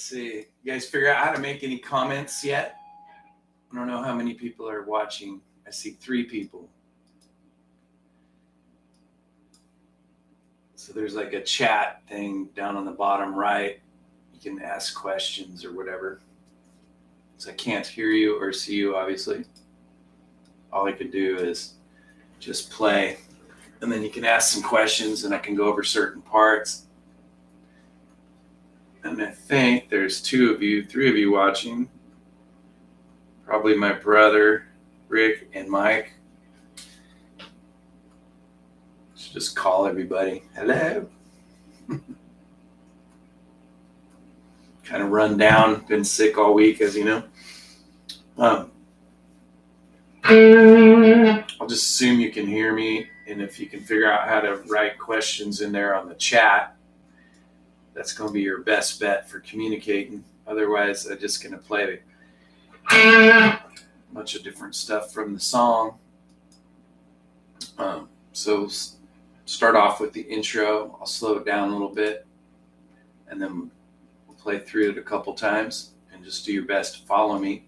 see. You guys figure out how to make any comments yet? I don't know how many people are watching. I see 3 people. So there's like a chat thing down on the bottom right. You can ask questions or whatever. So I can't hear you or see you, obviously. All I can do is just play. And then you can ask some questions and I can go over certain parts. And I think there's 2 of you, 3 of you watching. Probably my brother, Rick, and Mike. Should just call everybody. Hello. Kind of run down. Been sick all week, as you know. I'll just assume you can hear me. And if you can figure out how to write questions in there on the chat, that's going to be your best bet for communicating. Otherwise, I'm just going to play a bunch of different stuff from the song. So start off with the intro. I'll slow it down a little bit. And then we'll play through it a couple times. And just do your best to follow me.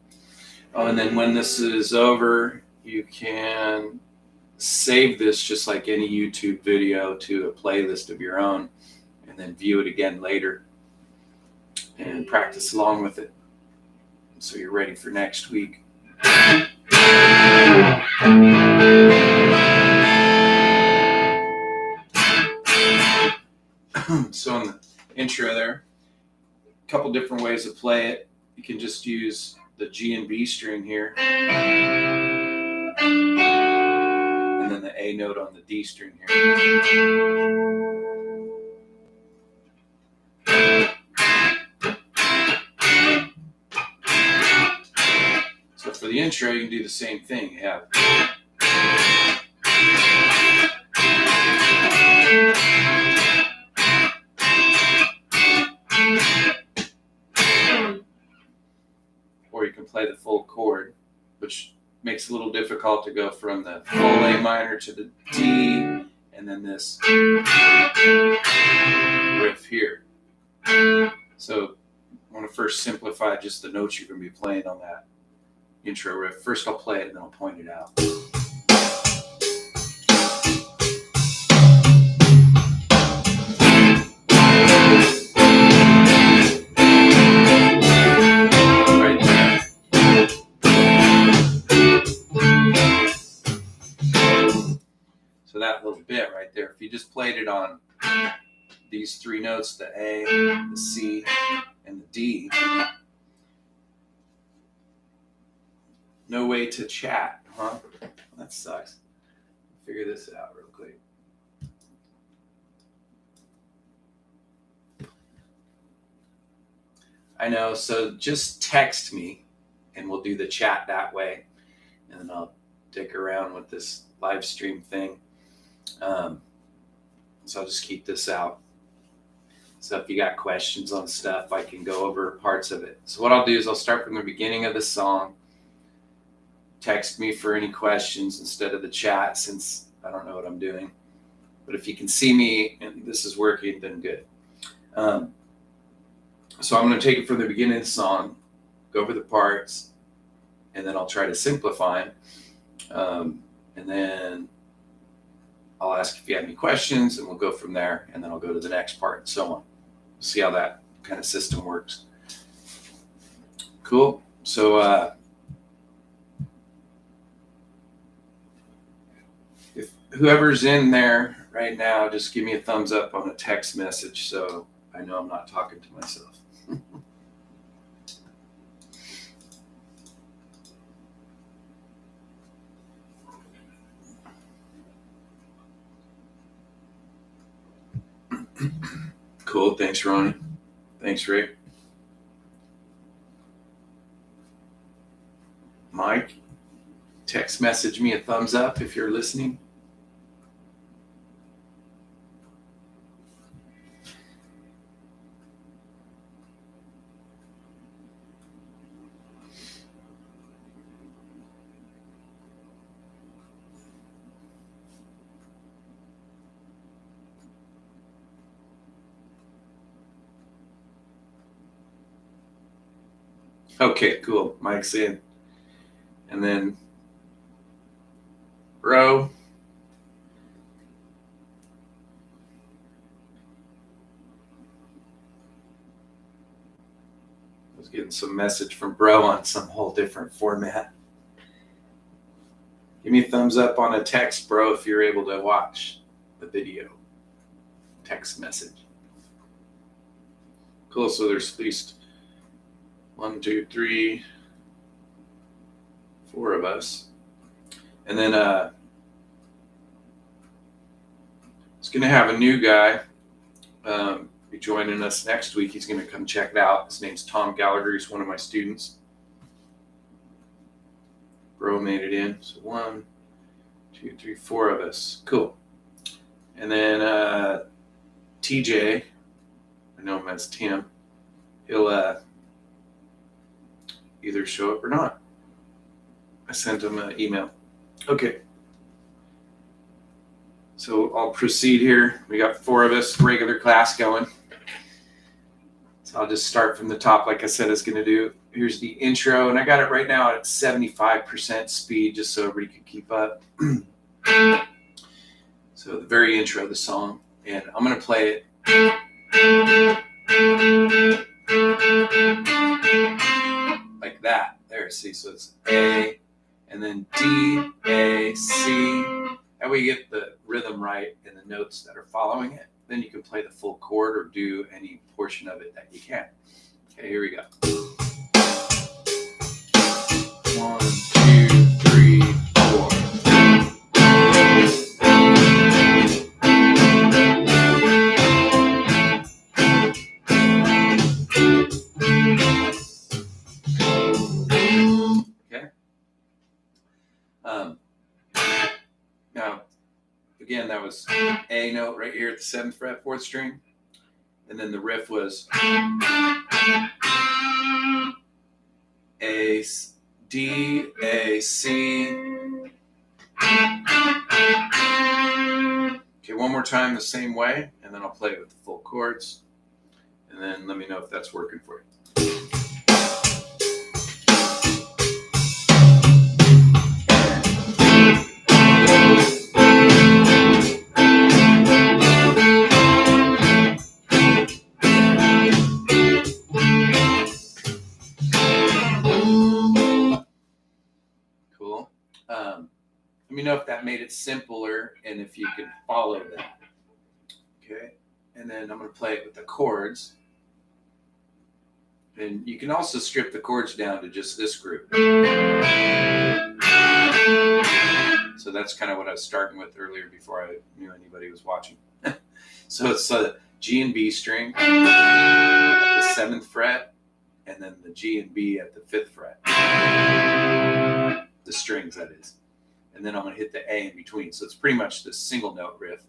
Oh, and then when this is over, you can save this just like any YouTube video to a playlist of your own. And then view it again later and practice along with it so you're ready for next week. So in the intro there, a couple different ways to play it. You can just use the G and B string here, and then the A note on the D string here. So for the intro, you can do the same thing. You have or you can play the full chord, which makes it a little difficult to go from the full A minor to the D, and then this riff here. So I want to first simplify just the notes you're going to be playing on that intro riff. First I'll play it and then I'll point it out. Right there. So that little bit right there, if you just played it on these 3 notes, the A, the C, and the D, no way to chat, huh? That sucks. Figure this out real quick. I know, so just text me and we'll do the chat that way. And then I'll dick around with this live stream thing. So I'll just keep this out. So if you got questions on stuff, I can go over parts of it. So what I'll do is I'll start from the beginning of the song. Text me for any questions instead of the chat, since I don't know what I'm doing. But if you can see me and this is working, then good. So I'm going to take it from the beginning of the song, go over the parts, and then I'll try to simplify them. And then I'll ask if you have any questions, and we'll go from there, and then I'll go to the next part and so on. See how that kind of system works. Cool. So if whoever's in there right now, just give me a thumbs up on a text message so I know I'm not talking to myself. Cool. Thanks, Ronnie. Thanks, Rick. Mike, text message me a thumbs up if you're listening. Okay, cool. Mic's in. And then bro. I was getting some message from bro on some whole different format. Give me a thumbs up on a text, bro, if you're able to watch the video. Text message. Cool, so there's at least 1, 2, 3, 4 of us. And then it's going to have a new guy be joining us next week. He's going to come check it out. His name's Tom Gallagher. He's one of my students. Bro made it in. So 1, 2, 3, 4 of us. Cool. And then TJ, I know him as Tim, he'll either show up or not. I sent him an email. Okay. So I'll proceed here. We got 4 of us, regular class going. So I'll just start from the top like I said I was going to do. Here's the intro, and I got it right now at 75% speed just so everybody can keep up. So the very intro of the song, and I'm going to play it like that. There, see, so it's A, and then D, A, C. That way you get the rhythm right and the notes that are following it. Then you can play the full chord or do any portion of it that you can. Okay, here we go. 1, 2, 3, 4. Okay. Now, again, that was A note right here at the 7th fret, 4th string. And then the riff was A, D, A, C. Okay, one more time the same way, and then I'll play it with the full chords. And then let me know if that's working for you. Cool. Let me know if that made it simpler and if you can follow that. Okay. And then I'm going to play it with the chords. And you can also strip the chords down to just this group. So that's kind of what I was starting with earlier before I knew anybody was watching. So it's a G and B string at the 7th fret, and then the G and B at the 5th fret. The strings, that is. And then I'm going to hit the A in between. So it's pretty much the single note riff,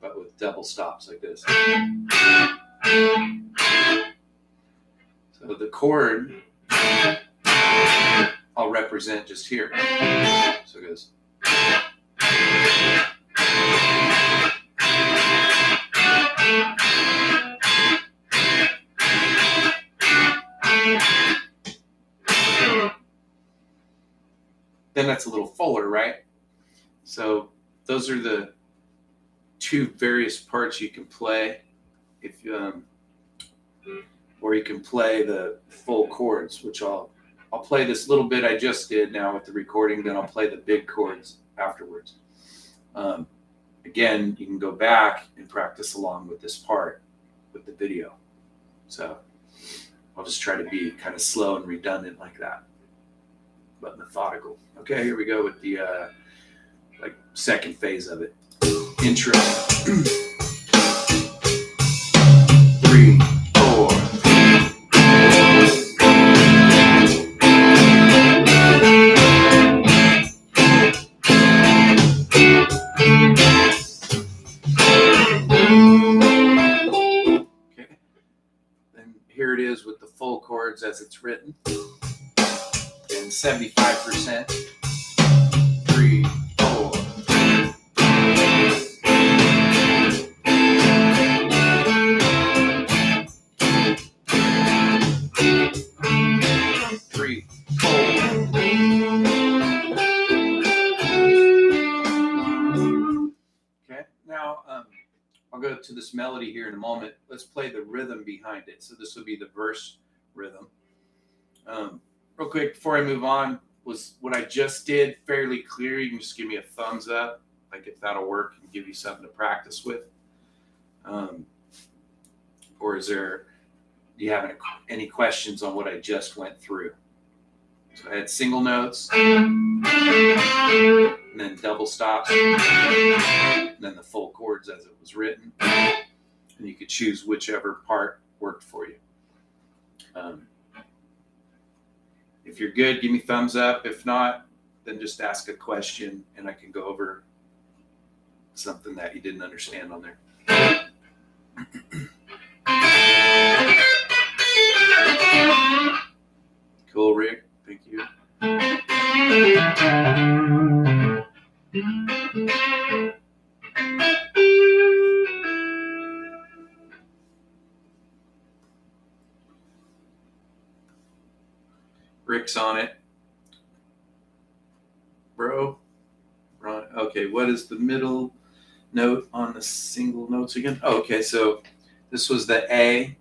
but with double stops like this. So the chord I'll represent just here. So it goes. Then that's a little fuller, right? So those are the 2 various parts you can play if you, or you can play the full chords, which I'll play this little bit I just did now with the recording, then I'll play the big chords afterwards. Again, you can go back and practice along with this part with the video. So I'll just try to be kind of slow and redundant like that, but methodical. Okay, here we go with the like second phase of it. Intro. 3, 4. Okay. Then here it is with the full chords as it's written. And 75%. 3, 4. 3, 4. Okay, now I'll go to this melody here in a moment. Let's play the rhythm behind it. So this will be the verse rhythm. Real quick, before I move on, was what I just did fairly clear? You can just give me a thumbs up, like if that'll work and give you something to practice with. Or do you have any questions on what I just went through? So I had single notes, and then double stops, and then the full chords as it was written. And you could choose whichever part worked for you. If you're good, give me thumbs up. If not, then just ask a question and I can go over something that you didn't understand on there. Cool, Rick. Thank you. Rick's on it. Bro. Right. Okay, what is the middle note on the single notes again? Oh, okay, so this was the A.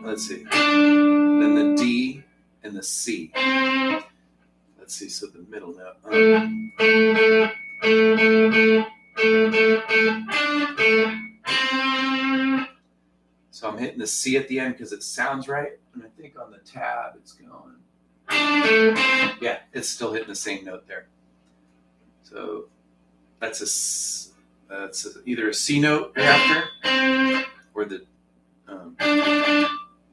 Let's see. Then the D and the C. Let's see, so the middle note. So I'm hitting the C at the end because it sounds right. And I think on the tab it's going. Yeah, it's still hitting the same note there. So that's either a C note after or the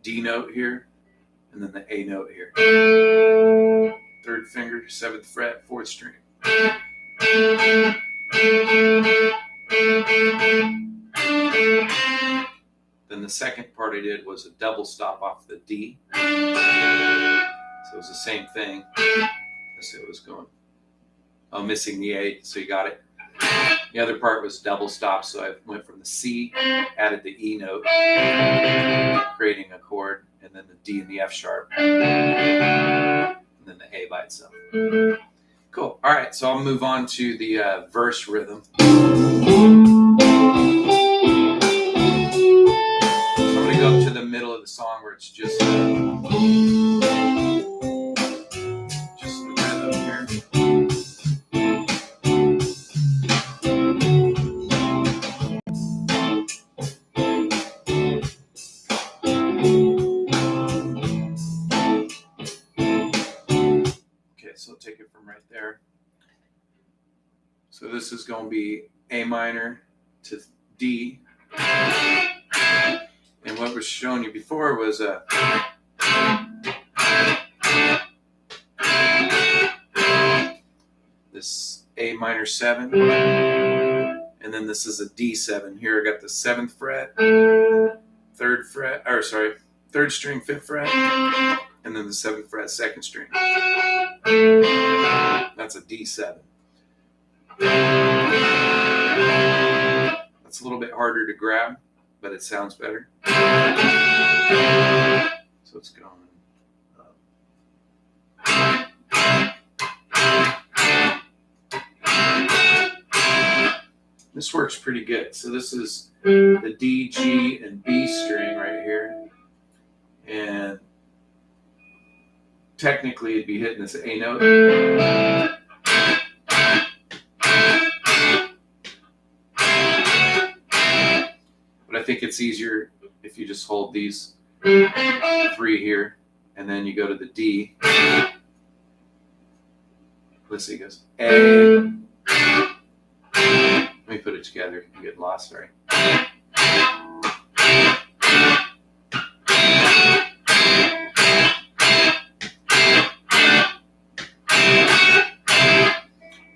D note here, and then the A note here. Third finger, 7th fret, 4th string. Then the second part I did was a double stop off the D. So it was the same thing. Let's see what was going. Oh, missing the A, so you got it. The other part was double stop, so I went from the C, added the E note, creating a chord, and then the D and the F sharp, and then the A by itself. Cool. All right, so I'll move on to the verse rhythm. I'm going to go up to the middle of the song where it's just the rhythm here. So I'll take it from right there. So this is going to be A minor to D. And what was showing you before was this A minor 7. And then this is a D7. Here I got the 7th fret, 3rd string, 5th fret, and then the 7th fret, 2nd string. That's a D7. That's a little bit harder to grab, but it sounds better. So it's going up. This works pretty good. So this is the D, G, and B string right here. And technically it'd be hitting this A note. But I think it's easier if you just hold these 3 here, and then you go to the D. Let's see, it goes A. Let me put it together. You get lost, sorry.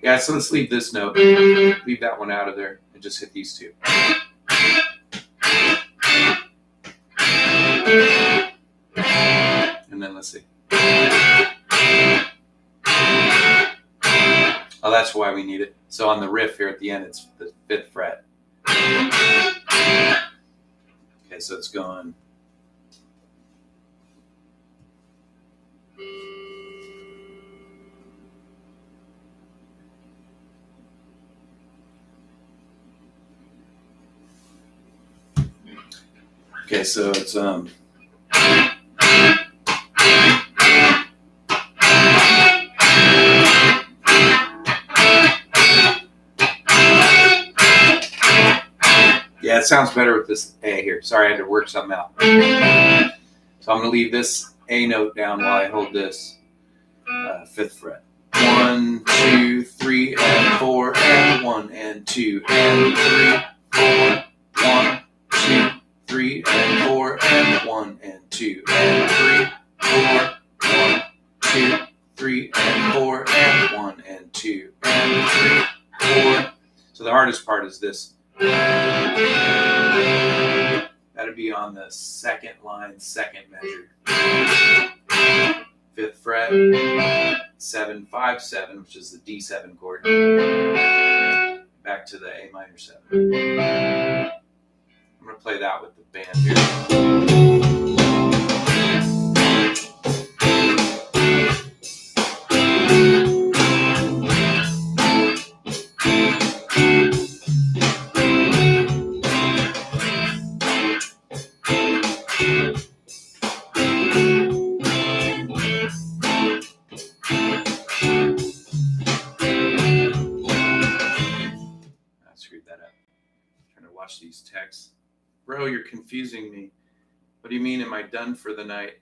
Yeah, so let's leave this note. Leave that one out of there and just hit these 2. And then let's see. Oh, that's why we need it. So on the riff here at the end, it's the 5th fret. Okay, so it's going. Okay, so it's yeah, it sounds better with this A here. Sorry, I had to work something out. So I'm going to leave this A note down while I hold this 5th fret. 1, 2, 3, and 4, and 1, and 2, and 3, 4, 1, 2, 3, and 4, and 1, and 2, and 3, 4, 1, 2, 3, and 4, and 1, and 2, and 3, 4. So the hardest part is this. That'd be on the 2nd line, 2nd measure. 5th fret, 7, 5, 7, which is the D7 chord. Back to the A minor 7. I'm going to play that with the band here. Watch these texts. Bro, you're confusing me. What do you mean, am I done for the night?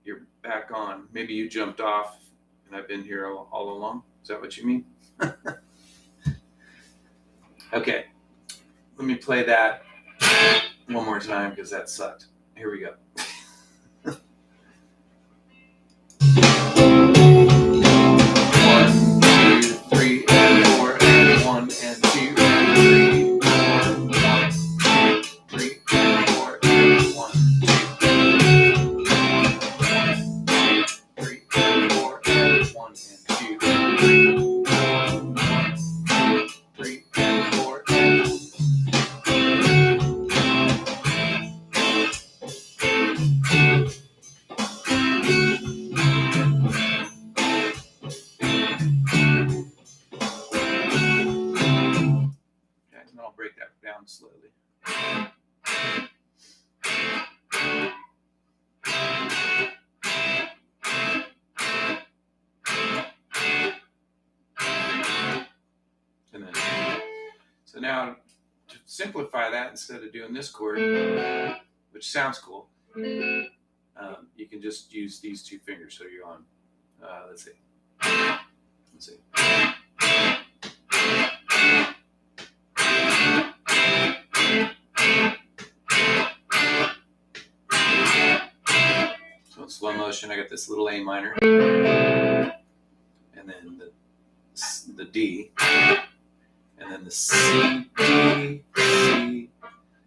You're back on. Maybe you jumped off and I've been here all along. Is that what you mean? Okay. Let me play that one more time because that sucked. Here we go. 1, and 2, and 3, 4, 1, 2, 3, 4, and 1, 2, 3, 4, and 1, and 2, 3, 3, 4, and 1. I'll break that down slowly. And then, so now to simplify that, instead of doing this chord, which sounds cool, you can just use these 2 fingers. So you're on, let's see. So in slow motion, I got this little A minor, and then the D, and then the C, D, C.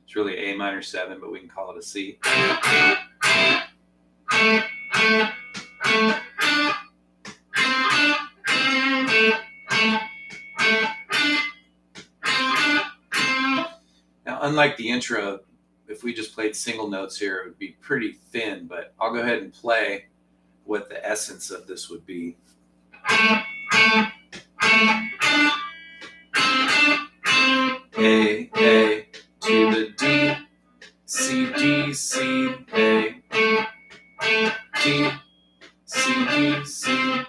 It's really A minor 7, but we can call it a C. Now, unlike the intro, if we just played single notes here, it would be pretty thin, but I'll go ahead and play what the essence of this would be. A, to the D, C, D, C, A, D, C, D, C.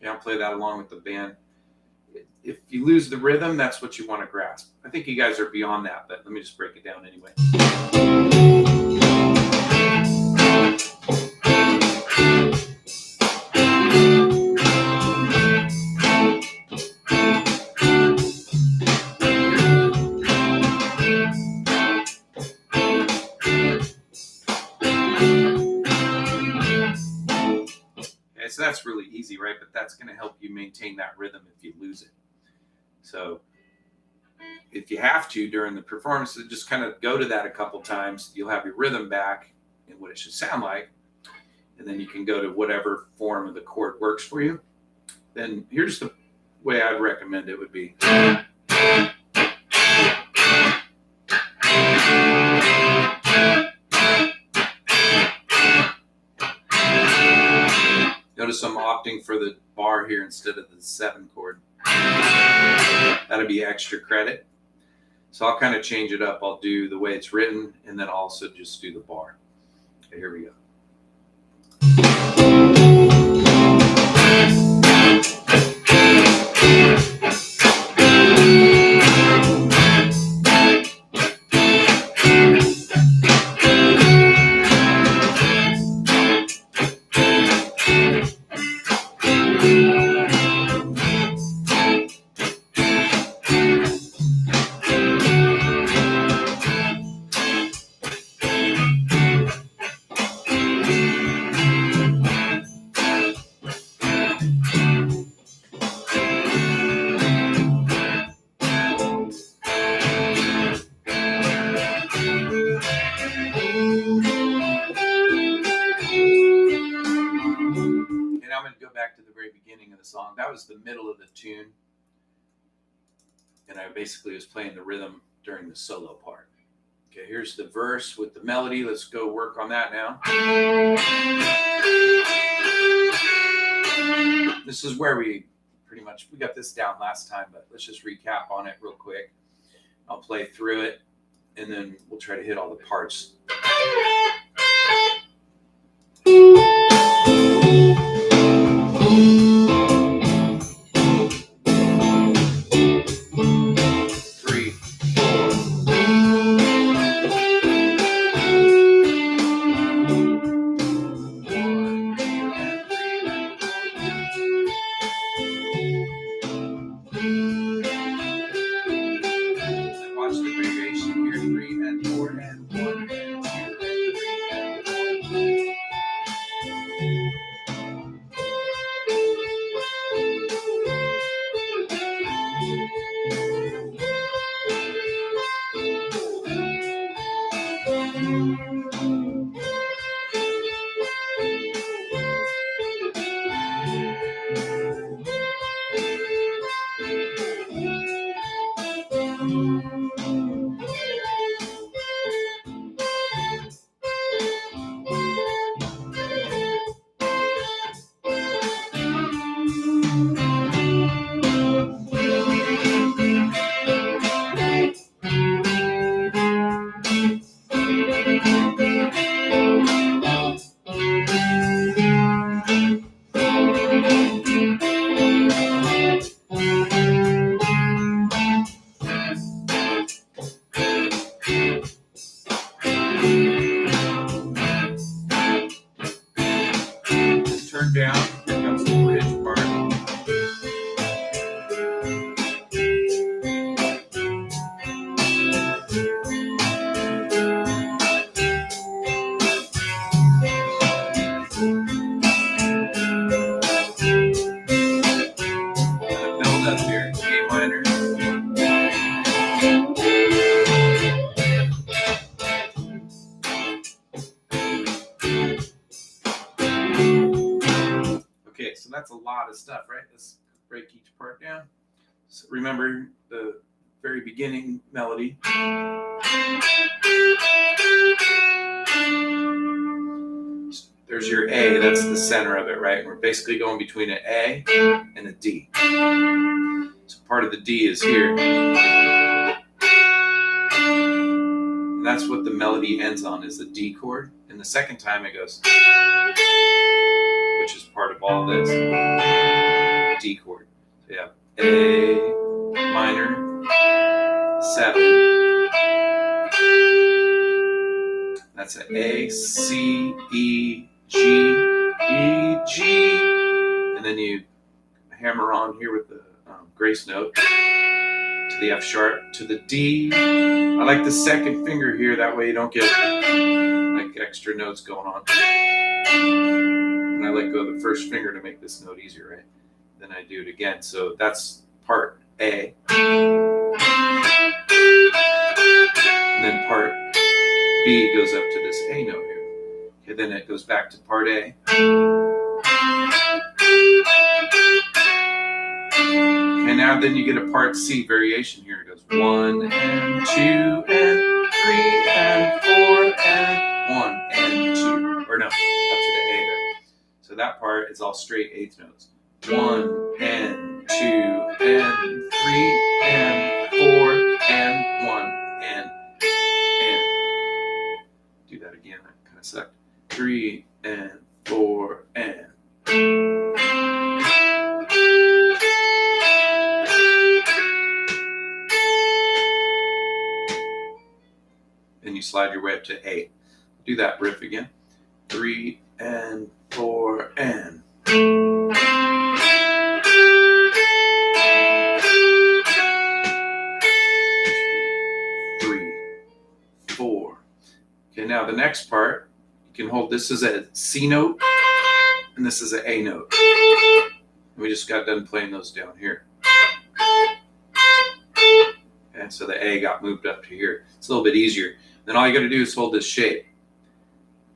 I'll play that along with the band. If you lose the rhythm, that's what you want to grasp. I think you guys are beyond that, but let me just break it down anyway. So that's really easy, right? But that's going to help you maintain that rhythm if you lose it. So if you have to during the performance, just kind of go to that a couple times. You'll have your rhythm back and what it should sound like. And then you can go to whatever form of the chord works for you. Then here's the way I'd recommend it would be. Notice I'm opting for the bar here instead of the 7 chord. That'll be extra credit. So I'll kind of change it up. I'll do the way it's written, and then I'll also just do the bar. Okay, here we go. And I'm going to go back to the very beginning of the song. That was the middle of the tune. And I basically was playing the rhythm during the solo part. Okay, here's the verse with the melody. Let's go work on that now. This is where we got this down last time, but let's just recap on it real quick. I'll play through it, and then we'll try to hit all the parts. Watch the variation here, 3 and 4 and 1 and 2 and 3 and 4. Turn down, here comes the bridge part. Build up here, A minor. Okay, so that's a lot of stuff, right? Let's break each part down. So remember the very beginning melody. There's your A, that's the center of it, right? We're basically going between an A and a D. So part of the D is here. And that's what the melody ends on, is the D chord. And the second time it goes, which is part of all this, D chord. So you have A minor, 7. That's an A, C, E, G, E, G. And then you hammer on here with the grace note to the F sharp, to the D. I like the second finger here, that way you don't get like extra notes going on. And I let go of the first finger to make this note easier, right? Then I do it again. So that's part A. And then part B goes up to this A note here. Okay, then it goes back to part A. And now then you get a part C variation here. It goes 1 and 2 and 3 and 4 and 1 and 2. Or no, up to the A there. So that part is all straight eighth notes. 1 and 2 and 3 and 4 and 1 and. Do that again. That kind of sucked. 3 and 4 and. And you slide your way up to A. Do that riff again. 3 and 4 and. 3, 4. Okay, now the next part, you can hold this as a C note, and this is an A note. And we just got done playing those down here. Okay, so the A got moved up to here. It's a little bit easier. Then all you got to do is hold this shape.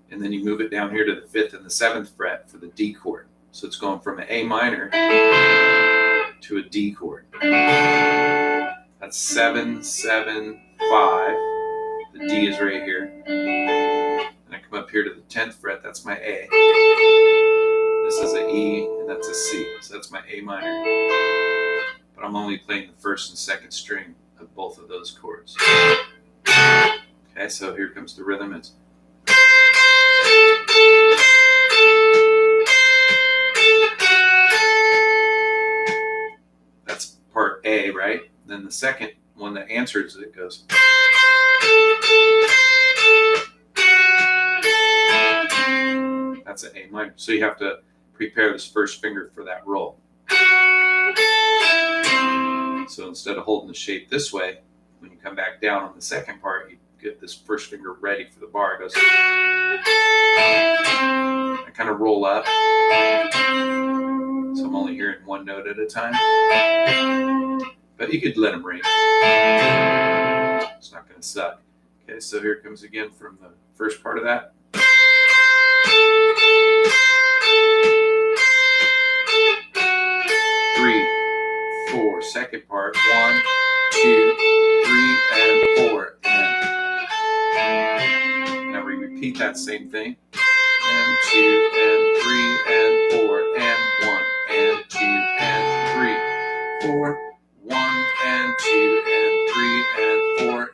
And then you move it down here to the 5th and the 7th fret for the D chord. So it's going from an A minor to a D chord. That's 7, 7, 5. The D is right here. And I come up here to the 10th fret, that's my A. This is an E, and that's a C. So that's my A minor. But I'm only playing the 1st and 2nd string of both of those chords. Okay, so here comes the rhythm. It's that's part A, right? Then the second one that answers it goes. That's an A minor. So you have to prepare this first finger for that roll. So instead of holding the shape this way, when you come back down on the second part, you get this first finger ready for the bar. It goes. I kind of roll up. So I'm only hearing one note at a time. But you could let them ring. It's not going to suck. Okay, so here it comes again from the first part of that. 3, 4. Second part. 1, 2, 3, and 4. And now we repeat that same thing. And 2, and 3, and 4, and 1, and 2, and 3, 4, 1, and 2, and 3, and 4,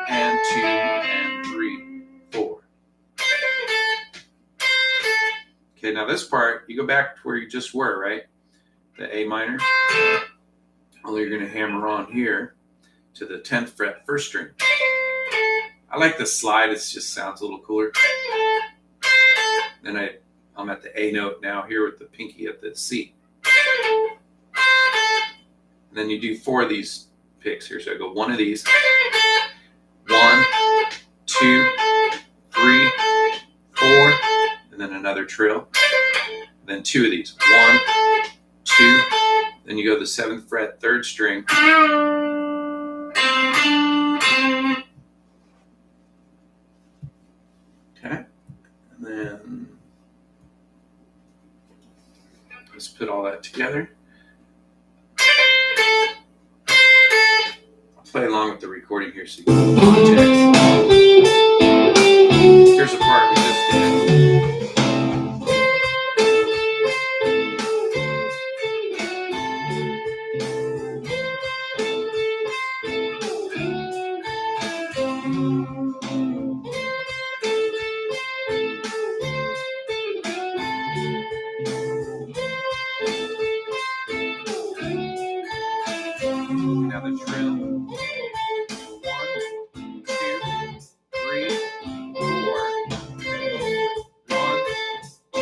and 2, and 3, 4. Okay, now this part, you go back to where you just were, right? The A minor. Only you're going to hammer on here to the 10th fret first string. I like the slide. It just sounds a little cooler. Then I'm at the A note now here with the pinky at the C. And then you do 4 of these picks here. So I go 1 of these. 1, 2, 3, 4. And then another trill. Then 2 of these. 1, 2. Then you go to the 7th fret, 3rd string. Okay. And then let's put all that together. I'll play along with the recording here so you can get context. Here's a part we just did. Now the trill. 1, 2, 3, 4. 1, 2.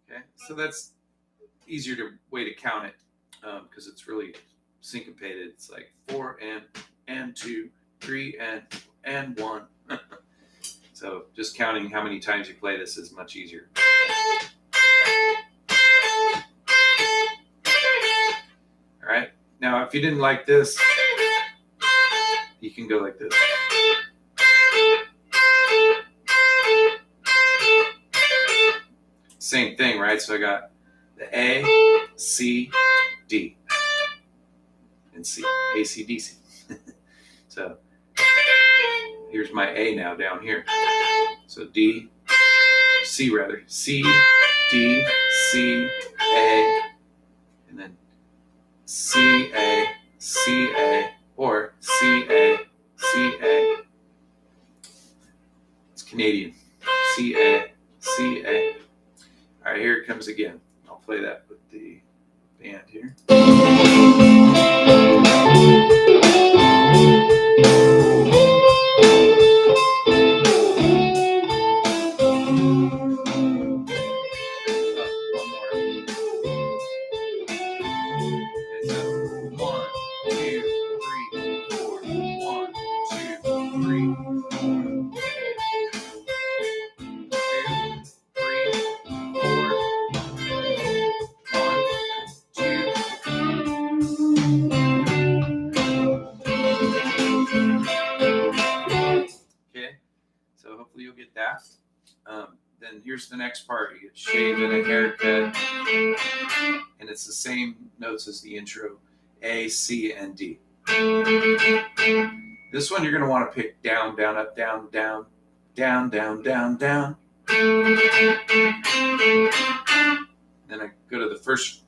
Okay, so that's easier way to count it because it's really syncopated. It's like 4 and 2, 3 and 1. So just counting how many times you play this is much easier. All right. Now, if you didn't like this, you can go like this. Same thing, right? So I got the A, C, D, and C. A, C, D, C. So here's my A now down here. So D, C rather, C, D, C, A, and then C, A, C, A, or C, A, C, A. It's Canadian. C, A, C, A. All right, here it comes again. I'll play that with the band here. Okay, so hopefully you'll get that. Then here's the next part. You get shaved and a haircut, and it's the same notes as the intro: A, C, and D. This one you're going to want to pick down, down, up, down, down, down, down, down, down. Then I go to the first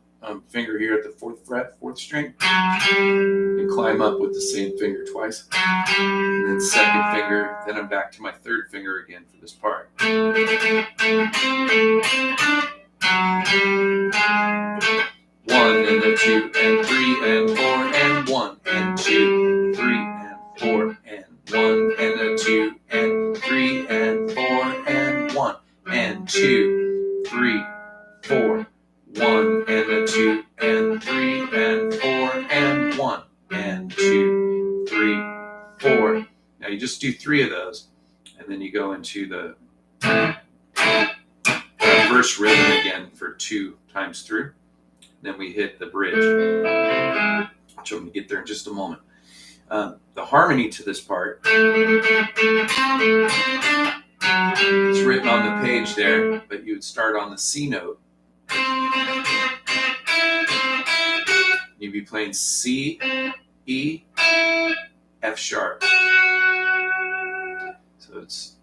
finger here at the 4th fret, 4th string, and climb up with the same finger twice. And then 2nd finger, then I'm back to my 3rd finger again for this part. 1 and a 2 and 3 and 4 and 1 and 2, 3 and 4 and 1 and a 2 and 3 and 4 and 1 and 2, 3, 4, 1 and a 2 and 3 and 4 and 1 and 2, 3, 4. Now you just do 3 of those, and then you go into the verse rhythm again for 2 times through. Then we hit the bridge, which I'm going to get there in just a moment. The harmony to this part is written on the page there, but you would start on the C note. You'd be playing C, E, F sharp. So it's,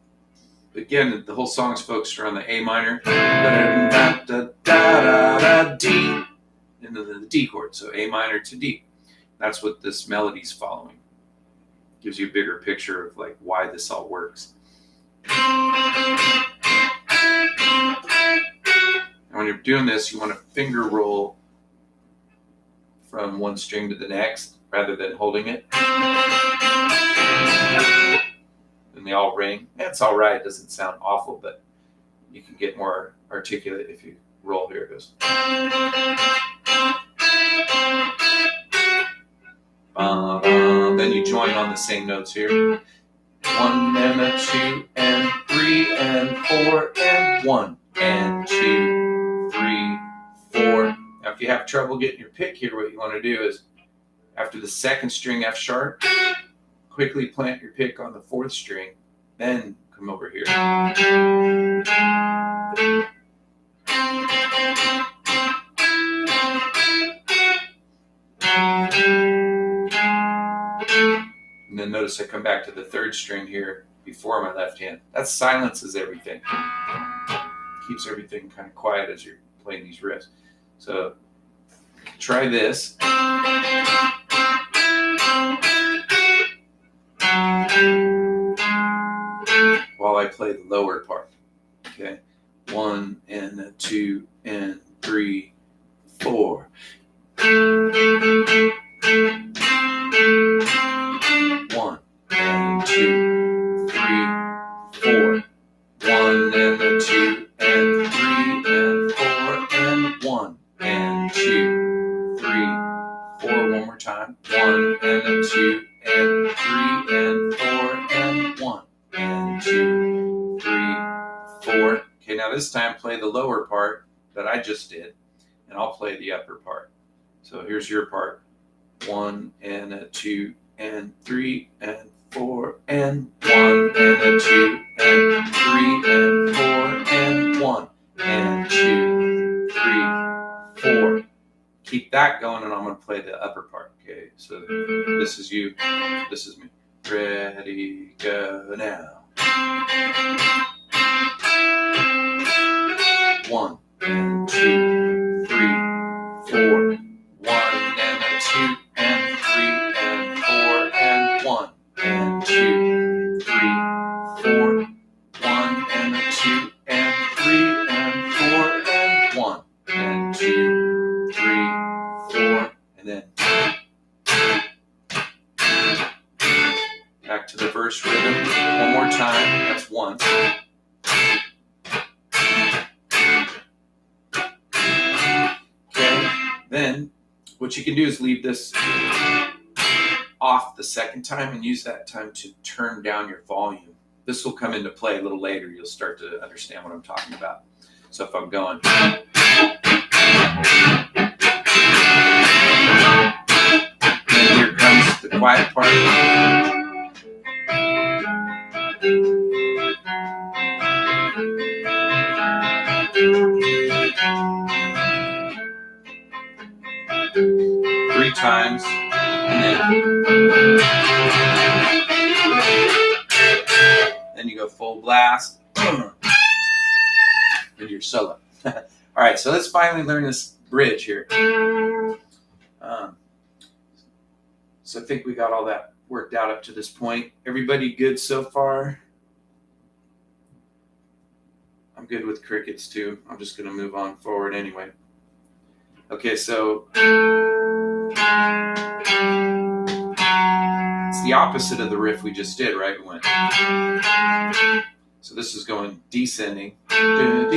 again, the whole song's focused around the A minor, D, and then the D chord. So A minor to D. That's what this melody's following. Gives you a bigger picture of like why this all works. And when you're doing this, you want to finger roll from one string to the next rather than holding it. And they all ring. That's all right. It doesn't sound awful, but you can get more articulate if you roll. Here it goes. Then you join on the same notes here. 1 and a 2 and 3 and 4 and 1 and 2, 3, 4. Now if you have trouble getting your pick here, what you want to do is after the 2nd string F sharp, quickly plant your pick on the 4th string, then come over here. And then notice I come back to the 3rd string here before my left hand. That silences everything. Keeps everything kind of quiet as you're playing these riffs. So try this. While I play the lower part. Okay. 1 and a 2 and 3, 4. 1 and 2, 3, 4. 1 and a 2 and 3 and 4 and 1 and 2, 3, 4. One more time. 1 and a 2 and 3 and 4 and 1 and 2, 3, 4. Okay, now this time play the lower part that I just did, and I'll play the upper part. So here's your part. 1 and a 2 and 3 and 4 and 1 and a 2 and 3 and 4 and 1 and 2, 3, 4. Keep that going, and I'm going to play the upper part. Okay, so this is you, this is me. Ready, go now. 1 and 2, 3, 4. 1 and a 2 and 3 and 4 and 1 and 2, 3, 4. 1 and a 2 and 3 and 4 and 1 and 2, 3, 4, and then back to the verse rhythm one more time. That's once. Okay, then what you can do is leave this off the second time and use that time to turn down your volume. This will come into play a little later. You'll start to understand what I'm talking about. So if I'm going, and here comes the quiet part. Three times, and then you go full blast, and your solo. All right, so let's finally learn this bridge here. So I think we got all that worked out up to this point. Everybody good so far? I'm good with crickets too. I'm just going to move on forward anyway. Okay, so it's the opposite of the riff we just did, right? We went. So this is going descending. Can't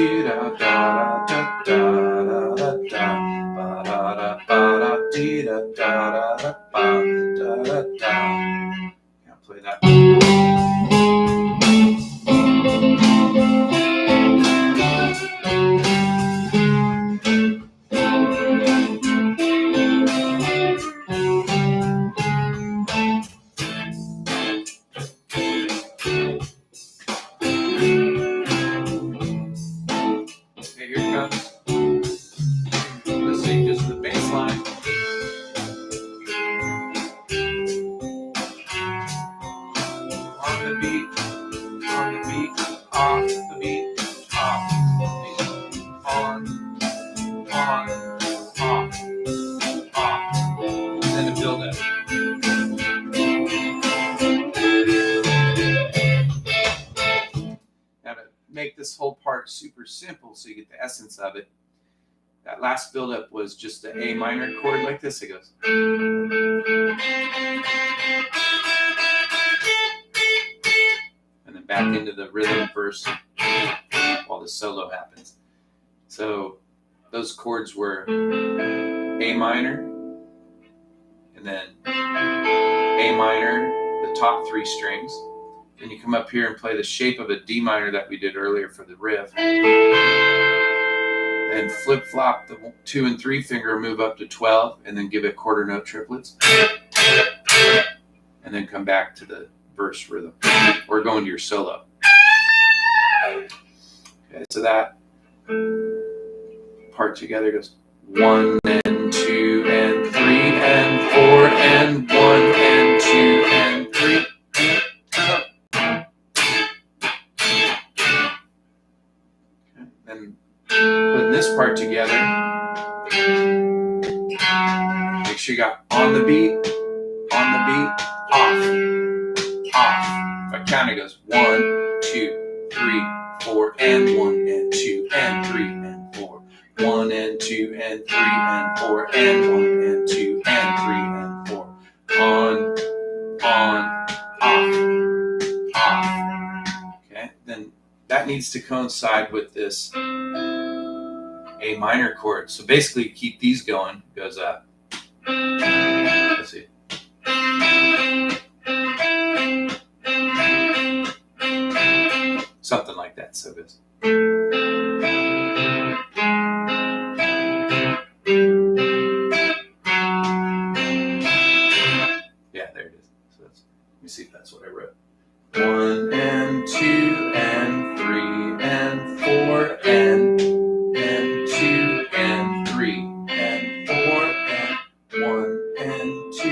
play that. Okay, here it comes. Let's sing just the bass line. On the beat, off the beat, off the beat, on, off, and then the build up. Now to make this whole part super simple so you get the essence of it, that last build up was just the A minor chord like this. It goes. And then back into the rhythm verse while the solo happens. So those chords were A minor, and then A minor, the top three strings. Then you come up here and play the shape of a D minor that we did earlier for the riff. And flip-flop the 2 and 3 finger, move up to 12, and then give it quarter note triplets. And then come back to the verse rhythm. Or go into your solo. Okay, so that part together goes 1 and 2 and 3 and 4 and 1 and 2 and 3. Okay, then putting this part together, make sure you got on the beat, off. If I count, it goes 1, 2, 3, 4, and 1 and 2 and 3 and 4. 1 and 2 and 3 and 4 and 1 and 2 and 3 and 4. On, off. Okay, then that needs to coincide with this A minor chord. So basically keep these going. It goes up. Let's see. Something like that. So it goes. Yeah, there it is. So that's, let me see if that's what I wrote. 1 and 2 and 3 and 4 and 2 and 3 and 4 and 1 and 2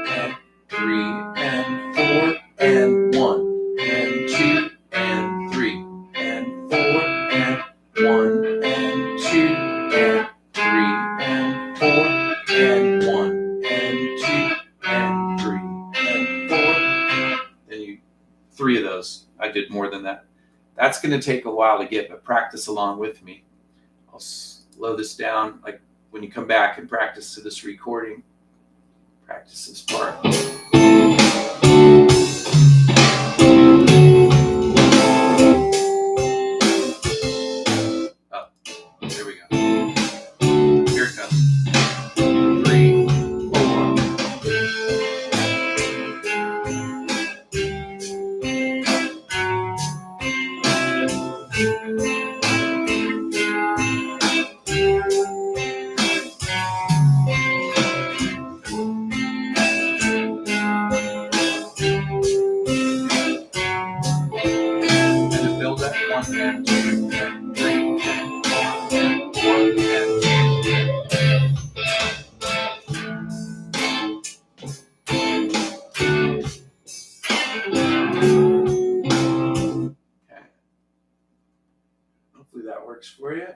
and 3 and 4 That's going to take a while to get, but practice along with me. I'll slow this down, like when you come back and practice to this recording, practice this part. Oh, there we go. Here it comes. 3, 4. And to build up 1 and 2 and 3 and 4 and 1 and 2. Okay. Hopefully that works for you.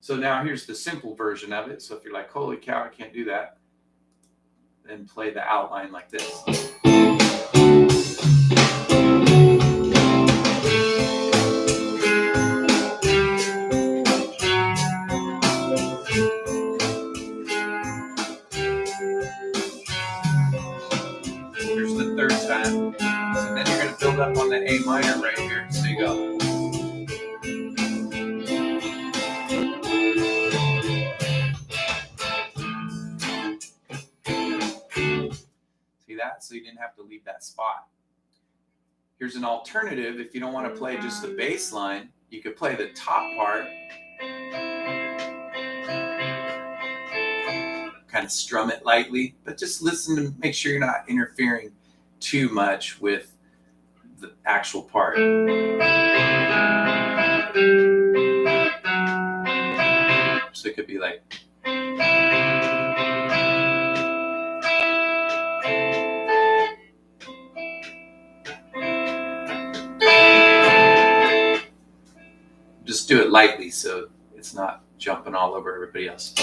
So now here's the simple version of it. So if you're like, holy cow, I can't do that, then play the outline like this. Here's the third time. And then you're going to build up on the A minor right here. So you go. See that? So you didn't have to leave that spot. Here's an alternative. If you don't want to play just the bass line, you could play the top part. Kind of strum it lightly, but just listen to make sure you're not interfering too much with the actual part. So it could be like, just do it lightly so it's not jumping all over everybody else.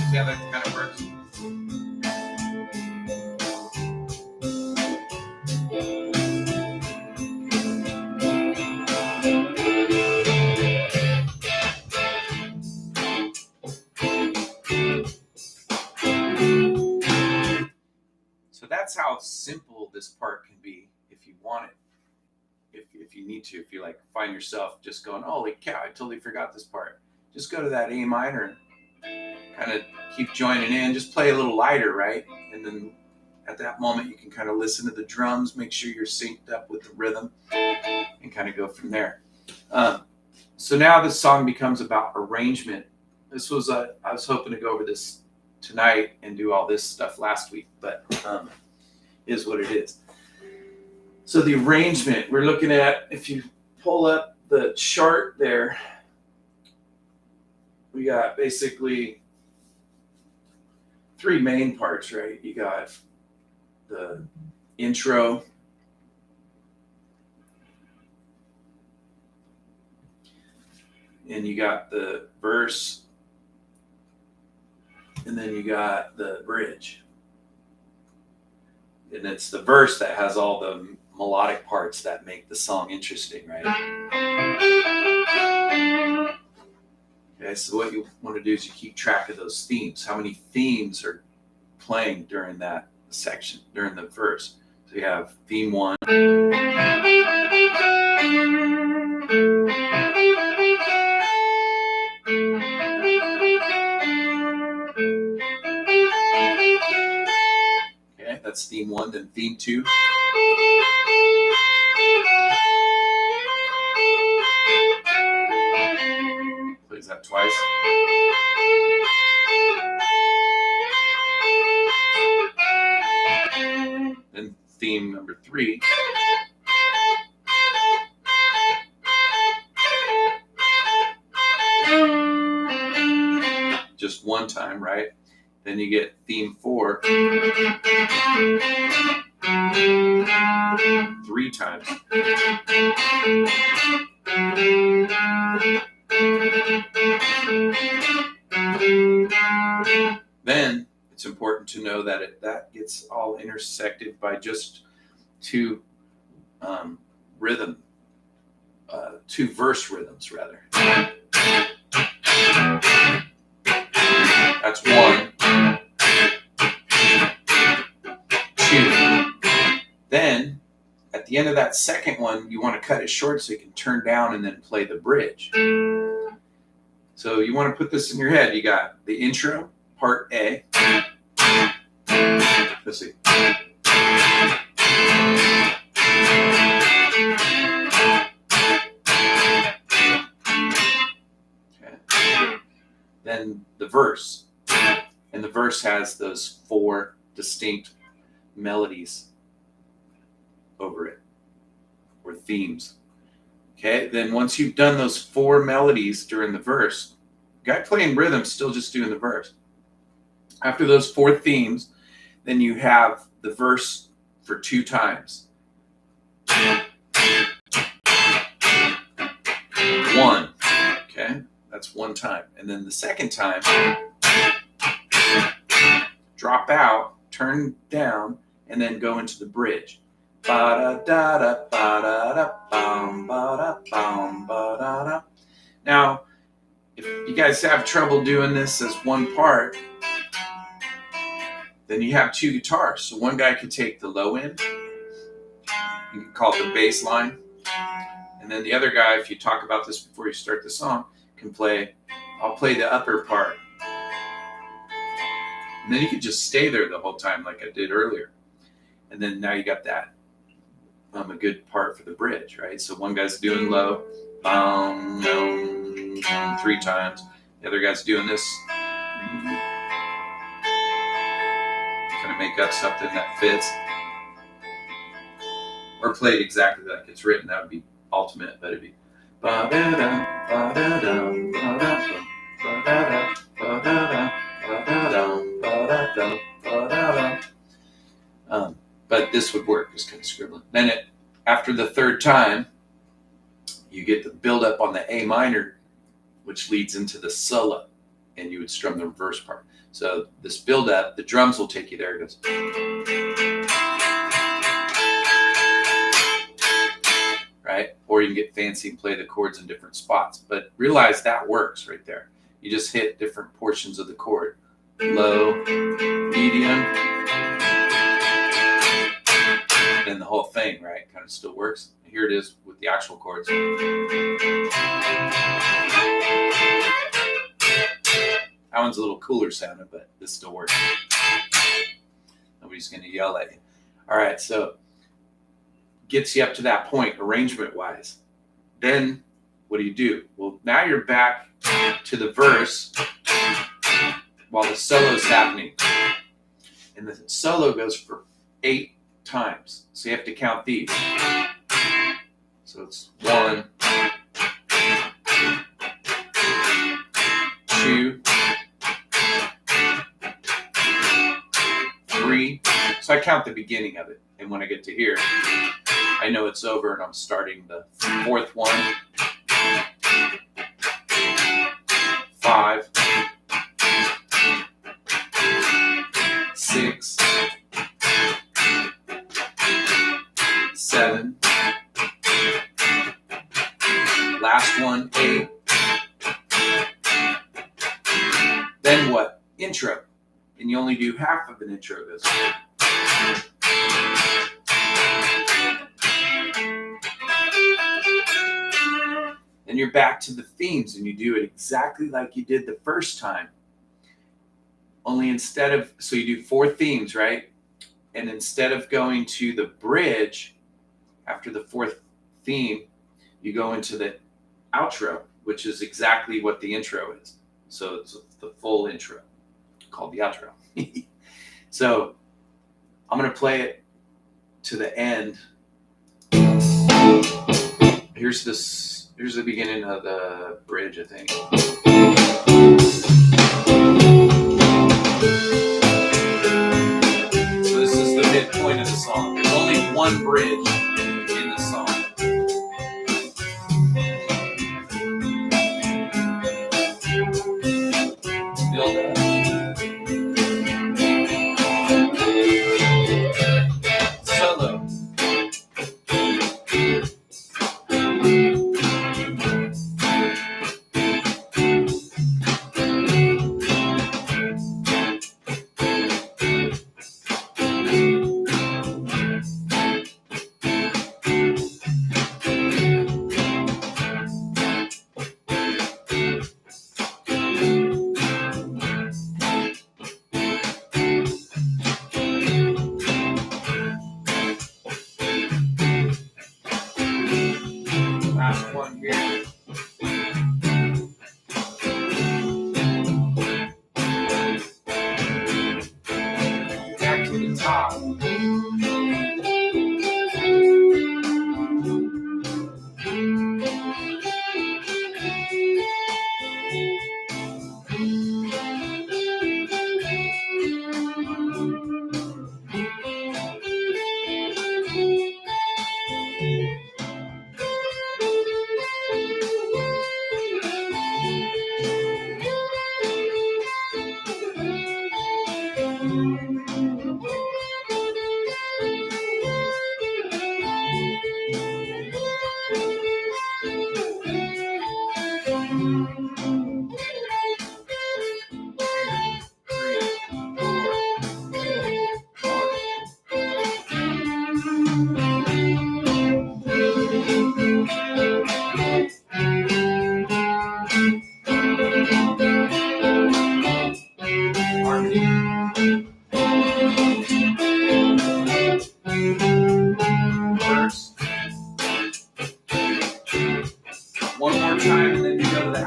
See how that kind of works? So that's how simple this part can be if you want it. If you need to, if you like find yourself just going, holy cow, I totally forgot this part. Just go to that A minor and kind of keep joining in. Just play a little lighter, right? And then at that moment, you can kind of listen to the drums, make sure you're synced up with the rhythm, and kind of go from there. So now this song becomes about arrangement. This was I was hoping to go over this tonight and do all this stuff last week, but is what it is. So the arrangement we're looking at, if you pull up the chart there, we got basically 3 main parts, right? You got the intro, and you got the verse, and then you got the bridge. And it's the verse that has all the melodic parts that make the song interesting, right? Okay, so what you want to do is you keep track of those themes. How many themes are playing during that section, during the verse? So you have theme 1. Okay, that's theme 1. Then theme 2. Plays that twice. Then theme number 3. Just one time, right? Then you get theme 4 3 times. Then it's important to know that that gets all intersected by just two two verse rhythms rather. That's 1, 2. Then at the end of that second one, you want to cut it short so you can turn down and then play the bridge. So you want to put this in your head. You got the intro, part A. Let's see. Okay. Then the verse. And the verse has those 4 distinct melodies over it, or themes. Okay, then once you've done those 4 melodies during the verse, guy playing rhythm still just doing the verse. After those 4 themes, then you have the verse for 2 times. 1, okay, that's 1 time. And then the second time, drop out, turn down, and then go into the bridge. Ba-da-da-da, ba-da-da, bum, ba-da, bum, ba-da-da. Now, if you guys have trouble doing this as one part, then you have 2 guitars. So one guy could take the low end, you can call it the bass line, and then the other guy, if you talk about this before you start the song, can play, I'll play the upper part. And then you can just stay there the whole time like I did earlier. And then now you got that. A good part for the bridge, right? So one guy's doing low, bum, 3 times. The other guy's doing this. Kind of make up something that fits. Or play it exactly like it's written. That would be ultimate, but it'd be ba-da-da, ba-da-da, ba-da-da, ba-da-da, ba-da-da, ba-da-da, ba-da-da, ba-da-da. But this would work, just kind of scribbling. Then after the 3rd time, you get the build up on the A minor, which leads into the solo, and you would strum the reverse part. So this build up, the drums will take you there. It goes. Right? Or you can get fancy and play the chords in different spots. But realize that works right there. You just hit different portions of the chord. Low, medium, then the whole thing, right, kind of still works. Here it is with the actual chords. That one's a little cooler sounding, but this still works. Nobody's going to yell at you. All right, so gets you up to that point arrangement-wise. Then what do? Well, now you're back to the verse while the solo's happening. And the solo goes for 8 times. So you have to count these. So it's 1, 2, 3. So I count the beginning of it. And when I get to here, I know it's over and I'm starting the 4th one, 5, 6, 7, last one, 8. Then what? Intro. And you only do half of an intro of this. Then you're back to the themes and you do it exactly like you did the first time. Only instead of, so you do 4 themes, right? And instead of going to the bridge after the 4th theme, you go into the outro, which is exactly what the intro is. So it's the full intro called the outro. So I'm going to play it to the end. Here's the beginning of the bridge, I think. So this is the midpoint of the song. There's only one bridge in the song.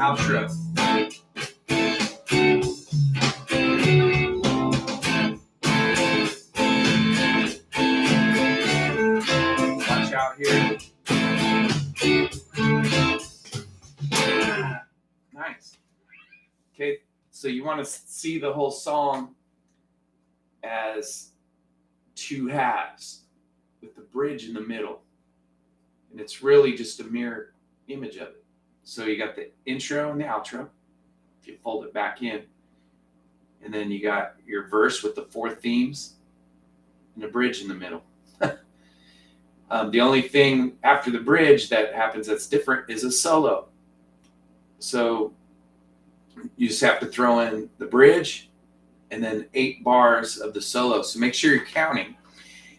outro. Watch out here. Nice. Okay, so you want to see the whole song as two halves with the bridge in the middle. And it's really just a mirror image of it. So you got the intro and the outro. If you fold it back in. And then you got your verse with the four themes and a bridge in the middle. The only thing after the bridge that happens that's different is a solo. So you just have to throw in the bridge and then 8 bars of the solo. So make sure you're counting.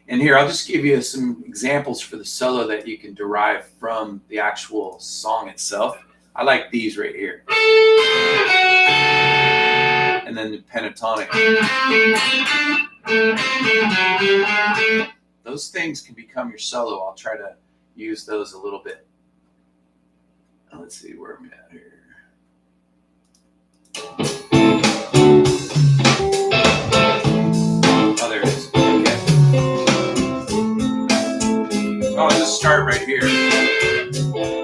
And here, I'll just give you some examples for the solo that you can derive from the actual song itself. I like these right here. And then the pentatonic. Those things can become your solo. I'll try to use those a little bit. Let's see where I'm at here. Oh, there it is. Okay. I'll just start right here. Solo.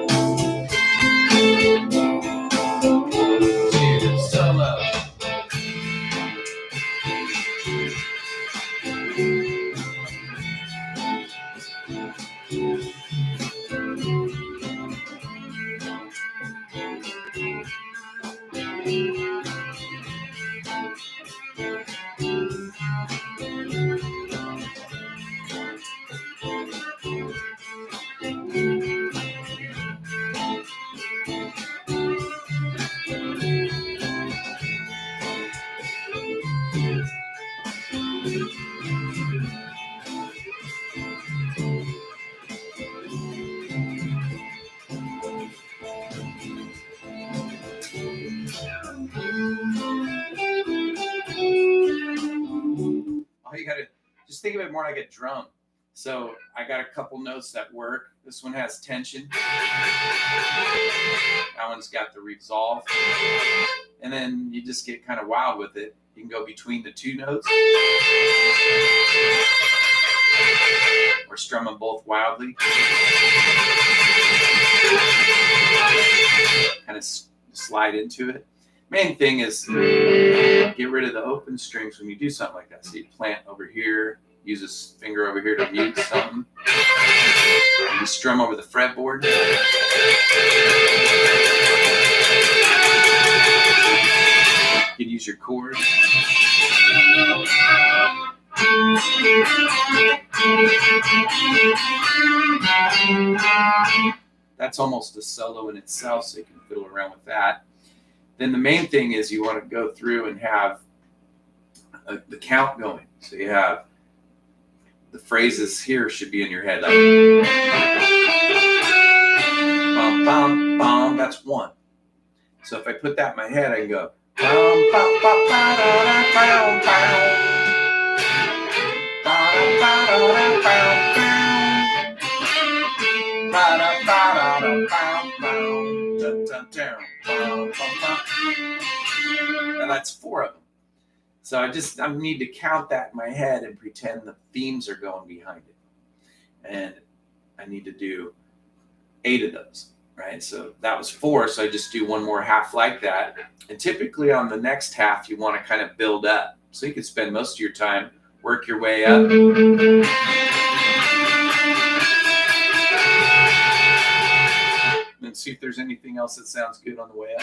You gotta just think of it more like a drum. So I got a couple notes that work. This one has tension. That one's got the resolve. And then you just get kind of wild with it. You can go between the two notes or strum them both wildly. Kind of slide into it. Main thing is get rid of the open strings when you do something like that. So you plant over here, use a finger over here to mute something. You strum over the fretboard. You can use your chords. That's almost a solo in itself, so you can fiddle around with that. Then the main thing is you want to go through and have the count going. So you have the phrases here should be in your head. Like, bum, bum, bum, that's 1. So if I put that in my head, I can go, bum, bum, bum, ba, da, da, bum, bum. Ba, da, ba, da, da, bum, bum. Ba, da, ba, da, da, bum, bum. Dun, dun, dun. And that's 4 of them. So I need to count that in my head and pretend the themes are going behind it. And I need to do 8 of those, right? So that was 4, so I just do one more half like that. And typically on the next half, you want to kind of build up. So you can spend most of your time, work your way up. And see if there's anything else that sounds good on the way up.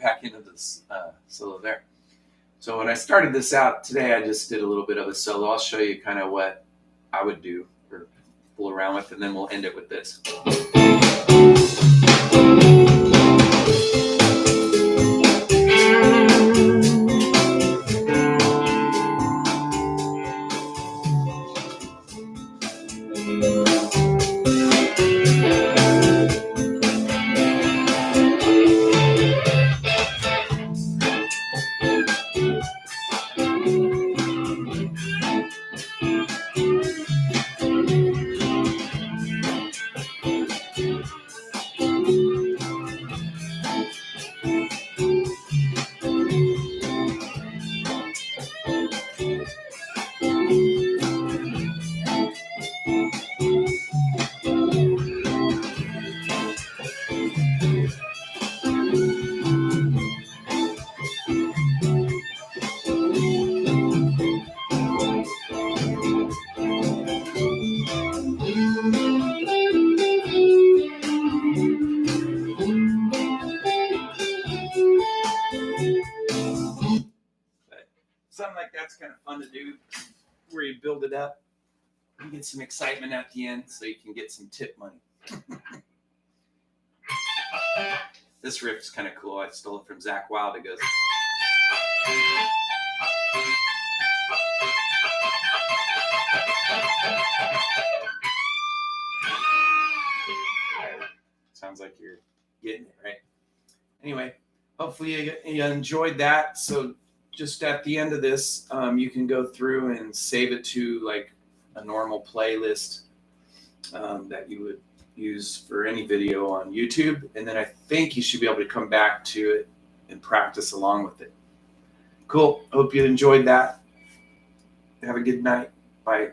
Back into this solo there. So when I started this out today, I just did a little bit of a solo. I'll show you kind of what I would do or fool around with, and then we'll end it with this. build it up, you get some excitement at the end so you can get some tip money. This riff is kind of cool. I stole it from Zach Wild. It goes. Sounds like you're getting it, right? Anyway, hopefully you enjoyed that. So just at the end of this, you can go through and save it to like a normal playlist that you would use for any video on YouTube. And then I think you should be able to come back to it and practice along with it. Cool. Hope you enjoyed that. Have a good night. Bye.